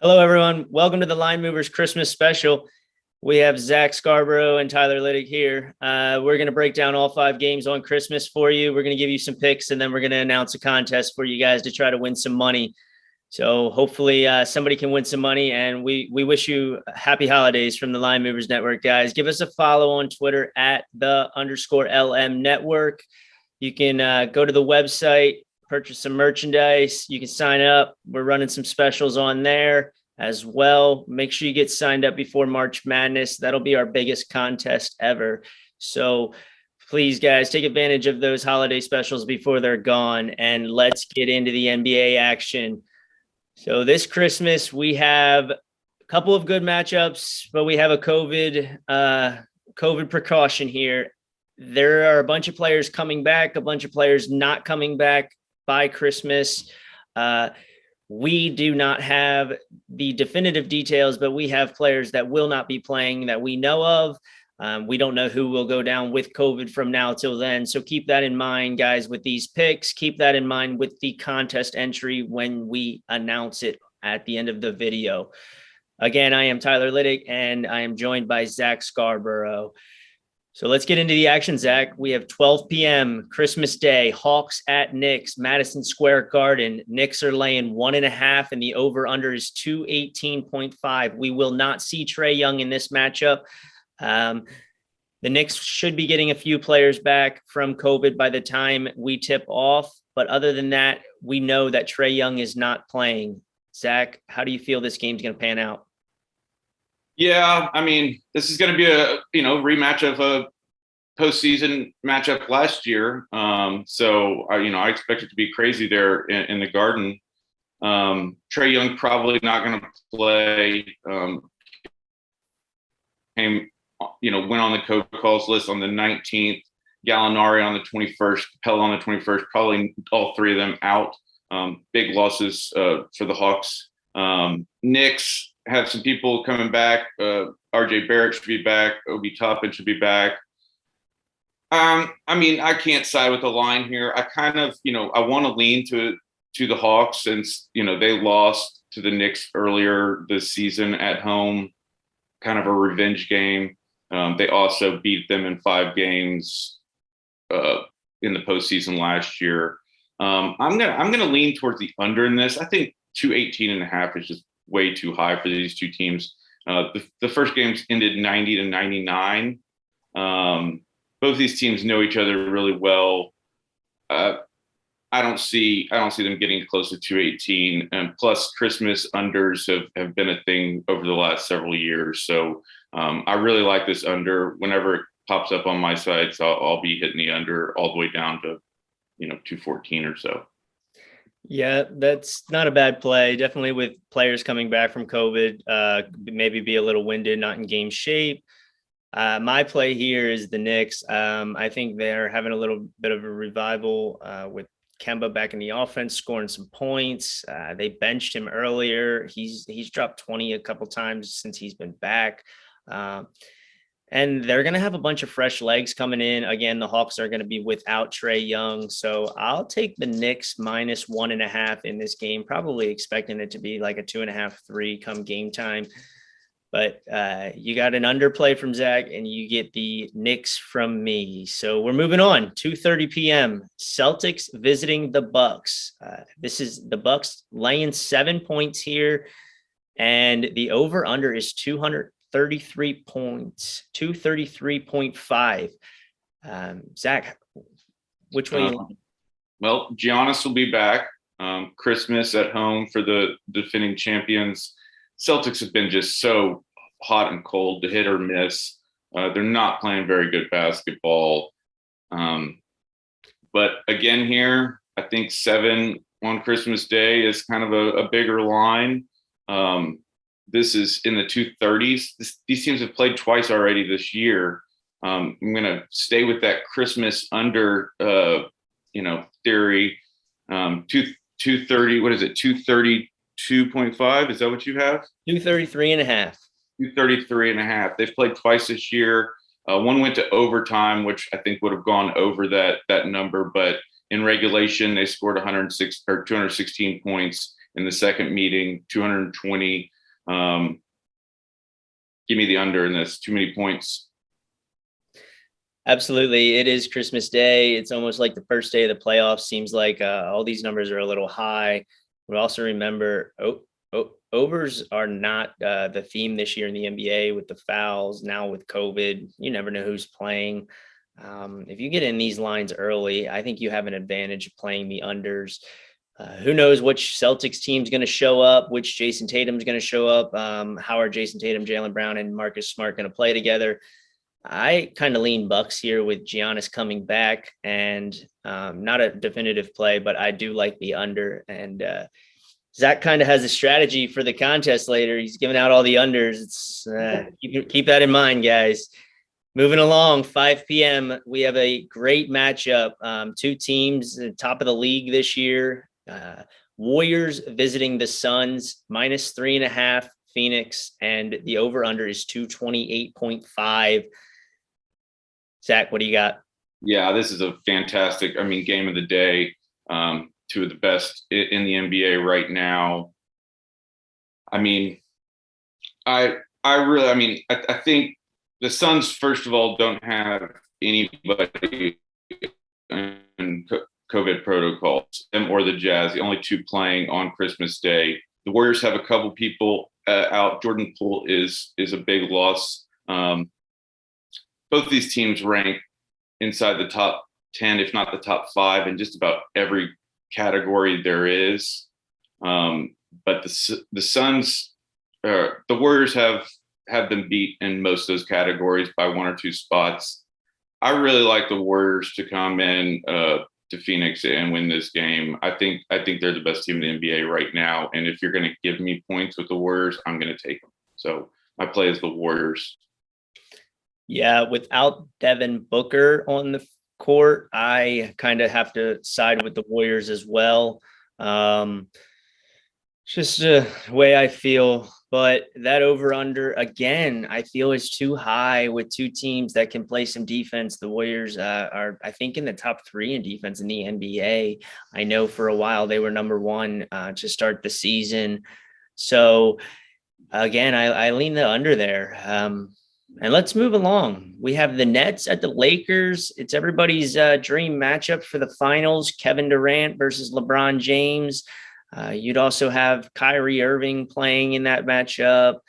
Hello, everyone. Welcome to the Line Movers Christmas special. We have Zach Scarborough and Tyler Liddick here. We're going to break down all 5 games on Christmas for you. We're going to give you some picks, and then we're going to announce a contest for you guys to try to win some money. So hopefully somebody can win some money, and we wish you happy holidays from the Line Movers Network, guys. Give us a follow on Twitter at @the_LM Network. You can go to the website, purchase some merchandise. You can sign up. We're running some specials on there as well. Make sure you get signed up before March Madness. That'll be our biggest contest ever. So please, guys, take advantage of those holiday specials before they're gone, and let's get into the NBA action. So this Christmas, we have a couple of good matchups, but we have a COVID precaution here. There are a bunch of players coming back, a bunch of players not coming back by Christmas. We do not have the definitive details, but we have players that will not be playing that we know of. We don't know who will go down with COVID from now till then. So keep that in mind, guys, with these picks. Keep that in mind with the contest entry when we announce it at the end of the video. Again, I am Tyler Liddick, and I am joined by Zach Scarborough. So let's get into the action, Zach. We have 12 p.m. Christmas Day, Hawks at Knicks, Madison Square Garden. Knicks are laying 1.5, and the over-under is 218.5. We will not see Trae Young in this matchup. The Knicks should be getting a few players back from COVID by the time we tip off. But other than that, we know that Trae Young is not playing. Zach, how do you feel this game's going to pan out? Yeah, I mean, this is going to be a rematch of a postseason matchup last year. I expect it to be crazy there in the Garden. Trae Young probably not going to play. Went on the COVID calls list on the 19th. Gallinari on the 21st. Pell on the 21st. Probably all three of them out. Big losses for the Hawks. Knicks have some people coming back. RJ Barrett should be back. Obi Toppin should be back. I can't side with the line here. I kind of, I want to lean to the Hawks since, they lost to the Knicks earlier this season at home, kind of a revenge game. They also beat them in 5 games in the postseason last year. I'm gonna lean towards the under in this. I think 218.5 is just way too high for these two teams. The first games ended 90-99. Both these teams know each other really well. I don't see them getting close to 218. And plus, Christmas unders have been a thing over the last several years. So I really like this under. Whenever it pops up on my sites, I'll be hitting the under all the way down to 214 or so. Yeah, that's not a bad play. Definitely with players coming back from COVID, maybe be a little winded, not in game shape. My play here is the Knicks. I think they're having a little bit of a revival with Kemba back in the offense, scoring some points. They benched him earlier. He's dropped 20 a couple times since he's been back. And they're going to have a bunch of fresh legs coming in. Again, the Hawks are going to be without Trae Young. So I'll take the Knicks -1.5 in this game, probably expecting it to be like a 2.5, 3 come game time. But you got an underplay from Zach, and you get the Knicks from me. So we're moving on. 2:30 p.m. Celtics visiting the Bucks. This is the Bucks laying 7 points here, and the over/under is 233 points, 233.5. Zach, which way you like? Well, Giannis will be back. Christmas at home for the defending champions. Celtics have been just so hot and cold, to hit or miss. They're not playing very good basketball. But again here, I think 7 on Christmas Day is kind of a bigger line. This is in the 230s. These teams have played twice already this year. I'm going to stay with that Christmas under, theory. 230, what is it? 232.5. Is that what you have? 233.5. 233.5. They've played twice this year. One went to overtime, which I think would have gone over that number. But In regulation, they scored 106 or 216 points. In the second meeting, 220. Give me the under in this. Too many points. Absolutely. It is Christmas Day. It's almost like the first day of the playoffs. Seems like all these numbers are a little high. We also remember overs are not the theme this year in the NBA with the fouls. Now with COVID, you never know who's playing. If you get in these lines early, I think you have an advantage of playing the unders. Who knows which Celtics team's going to show up, which Jason Tatum's going to show up. How are Jason Tatum, Jaylen Brown, and Marcus Smart going to play together? I kind of lean Bucks here with Giannis coming back, and not a definitive play, but I do like the under. And Zach kind of has a strategy for the contest later. He's giving out all the unders. It's keep that in mind, guys. Moving along, 5 p.m. We have a great matchup. Two teams, top of the league this year. Warriors visiting the Suns, -3.5 Phoenix, and the over-under is 228.5. Zach, what do you got? Yeah, this is a fantastic, game of the day. Two of the best in the NBA right now. I think the Suns, first of all, don't have anybody in COVID protocols, them or the Jazz, the only two playing on Christmas Day. The Warriors have a couple people out. Jordan Poole is a big loss. Both these teams rank inside the top 10, if not the top 5, in just about every category there is. But the Suns, the Warriors have them beat in most of those categories by 1 or 2 spots. I really like the Warriors to come in to Phoenix and win this game. I think they're the best team in the NBA right now. And if you're going to give me points with the Warriors, I'm going to take them. So my play is the Warriors. Yeah, without Devin Booker on the court, I kind of have to side with the Warriors as well. Just the way I feel. But that over-under, again, I feel is too high with two teams that can play some defense. The Warriors are, I think, in the top 3 in defense in the NBA. I know for a while they were number 1 to start the season. So, again, I lean the under there. And let's move along. We have the Nets at the Lakers. It's everybody's dream matchup for the finals. Kevin Durant versus LeBron James. You'd also have Kyrie Irving playing in that matchup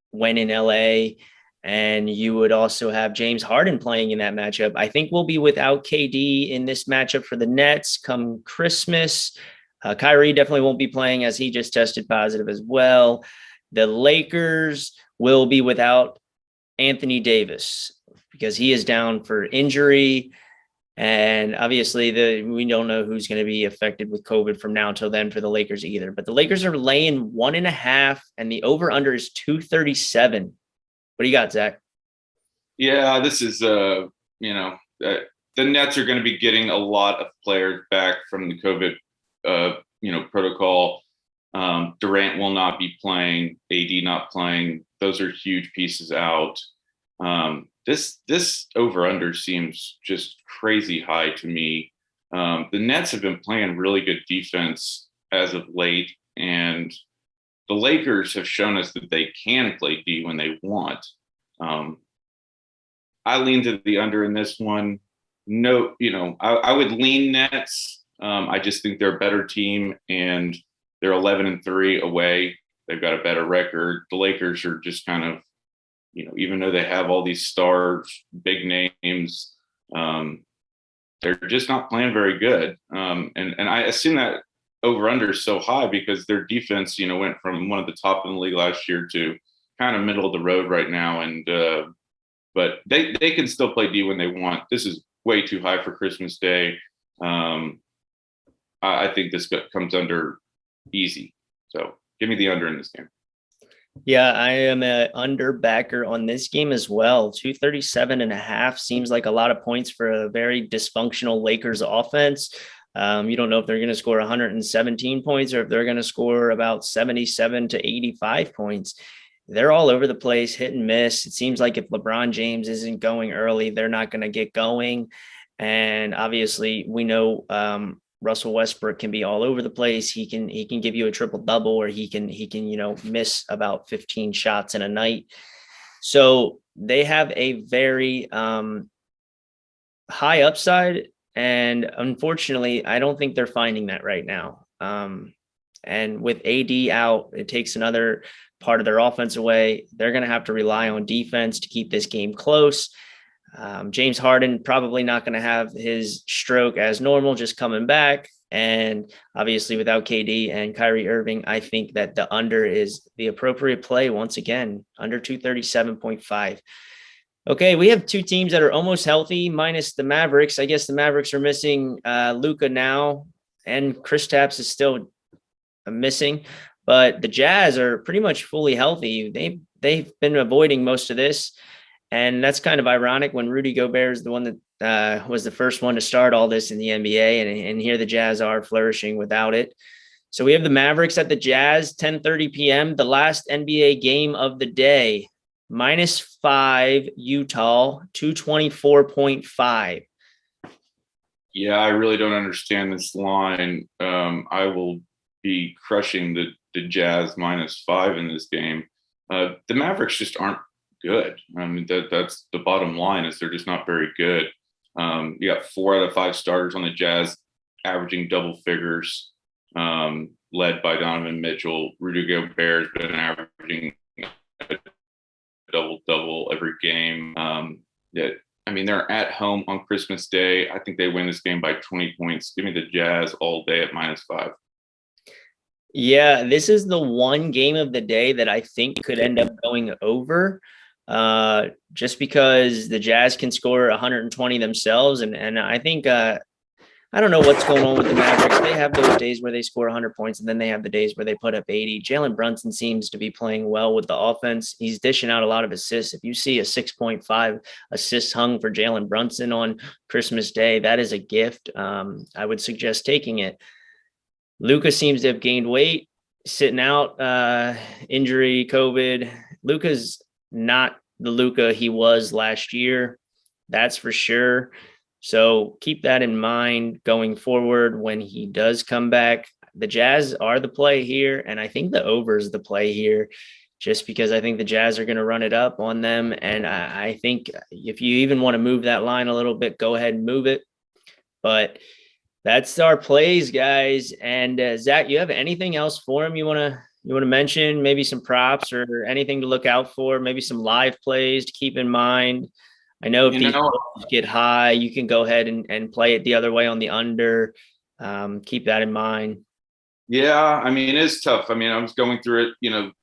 when in LA. And you would also have James Harden playing in that matchup. I think we'll be without KD in this matchup for the Nets come Christmas. Kyrie definitely won't be playing as he just tested positive as well. The Lakers will be without Anthony Davis because he is down for injury. And obviously we don't know who's going to be affected with COVID from now until then for the Lakers either. But the Lakers are laying 1.5 and the over under is 237. What do you got, Zach? Yeah, this is, the Nets are going to be getting a lot of players back from the COVID, protocol. Durant will not be playing, AD not playing. Those are huge pieces out. This over-under seems just crazy high to me. The Nets have been playing really good defense as of late, and the Lakers have shown us that they can play D when they want. I lean to the under in this one. No, I would lean Nets. I just think they're a better team, and they're 11-3 away. They've got a better record. The Lakers are just kind of, even though they have all these stars, big names, they're just not playing very good. And I assume that over-under is so high because their defense, went from one of the top in the league last year to kind of middle of the road right now. And but they can still play D when they want. This is way too high for Christmas Day. I think this comes under easy. So give me the under in this game. Yeah, I am an under backer on this game as well. 237.5 seems like a lot of points for a very dysfunctional Lakers offense. You don't know if they're going to score 117 points or if they're going to score about 77 to 85 points. They're all over the place, hit and miss. It seems like if LeBron James isn't going early, they're not going to get going. And obviously we know Russell Westbrook can be all over the place. He can give you a triple double, or he can miss about 15 shots in a night. So they have a very high upside, and unfortunately, I don't think they're finding that right now. And with AD out, it takes another part of their offense away. They're going to have to rely on defense to keep this game close. James Harden probably not going to have his stroke as normal, just coming back. And obviously without KD and Kyrie Irving, I think that the under is the appropriate play once again, under 237.5. Okay, we have two teams that are almost healthy, minus the Mavericks. I guess the Mavericks are missing Luka now, and Kristaps is still missing. But the Jazz are pretty much fully healthy. They've been avoiding most of this, and that's kind of ironic when Rudy Gobert is the one that was the first one to start all this in the NBA, and here the Jazz are flourishing without it. So we have the Mavericks at the Jazz, 10:30 p.m., the last NBA game of the day. -5 Utah, 224.5. Yeah, I really don't understand this line. I will be crushing the Jazz -5 in this game. The Mavericks just aren't good. I mean, that's the bottom line, is they're just not very good. You got 4 out of 5 starters on the Jazz averaging double figures, led by Donovan Mitchell. Rudy Gobert has been averaging a double every game. I mean, they're at home on Christmas Day. I think they win this game by 20 points. Give me the Jazz all day at -5. Yeah, this is the one game of the day that I think could end up going over, just because the Jazz can score 120 themselves. And I think, I don't know what's going on with the Mavericks. They have those days where they score 100 points, and then they have the days where they put up 80. Jalen Brunson seems to be playing well with the offense. He's dishing out a lot of assists. If you see a 6.5 assist hung for Jalen Brunson on Christmas Day, that is a gift. I would suggest taking it. Luka seems to have gained weight, sitting out, injury, COVID. Luka's not the Luka he was last year. That's for sure. So keep that in mind going forward when he does come back. The Jazz are the play here, and I think the over is the play here, just because I think the Jazz are going to run it up on them. And I think if you even want to move that line a little bit, go ahead and move it. But that's our plays, guys. And Zach, you have anything else for him you want to mention? Maybe some props or anything to look out for? Maybe some live plays to keep in mind. I know if these get high, you can go ahead and play it the other way on the under. Keep that in mind. Yeah, I mean, it is tough. I mean, I was going through it,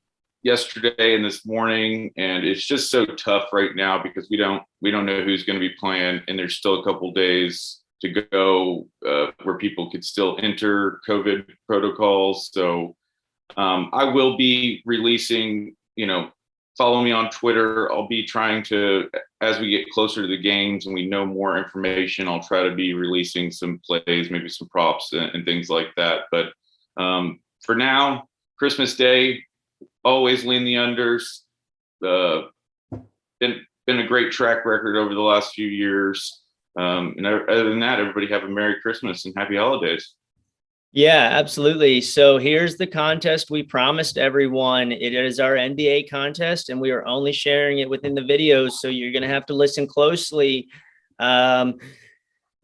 yesterday and this morning, and it's just so tough right now because we don't know who's going to be playing, and there's still a couple days to go where people could still enter COVID protocols. So I will be releasing, follow me on Twitter. I'll be trying to, as we get closer to the games and we know more information, I'll try to be releasing some plays, maybe some props and things like that. But for now, Christmas Day, always lean the unders. Been a great track record over the last few years. And other than that, everybody have a Merry Christmas and Happy Holidays. Yeah, absolutely. So here's the contest we promised everyone. It is our NBA contest, and we are only sharing it within the videos. So you're going to have to listen closely. You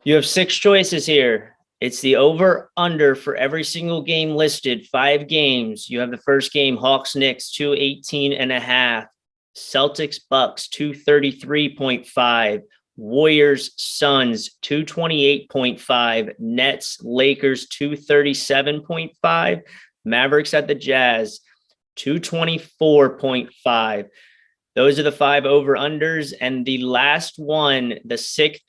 have 6 choices here. It's the over under for every single game listed, 5 games. You have the first game, Hawks Knicks, 218.5. Celtics Bucks, 233.5. Warriors Suns, 228.5. Nets Lakers, 237.5. Mavericks at the Jazz, 224.5. Those are the 5 over unders. And the last one, the 6th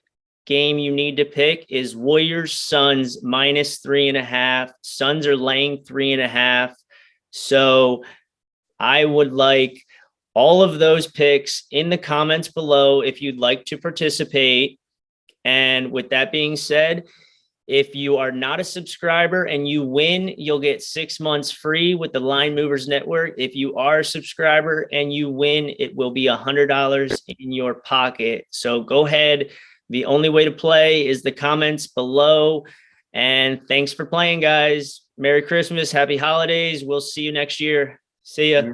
game you need to pick, is Warriors Suns -3.5. Suns are laying 3.5. So I would like all of those picks in the comments below if you'd like to participate. And with that being said, if you are not a subscriber and you win, you'll get 6 months free with the Line Movers Network. If you are a subscriber and you win, it will be $100 in your pocket. So go ahead, The only way to play is the comments below. And thanks for playing, guys. Merry Christmas. Happy holidays. We'll see you next year. See ya.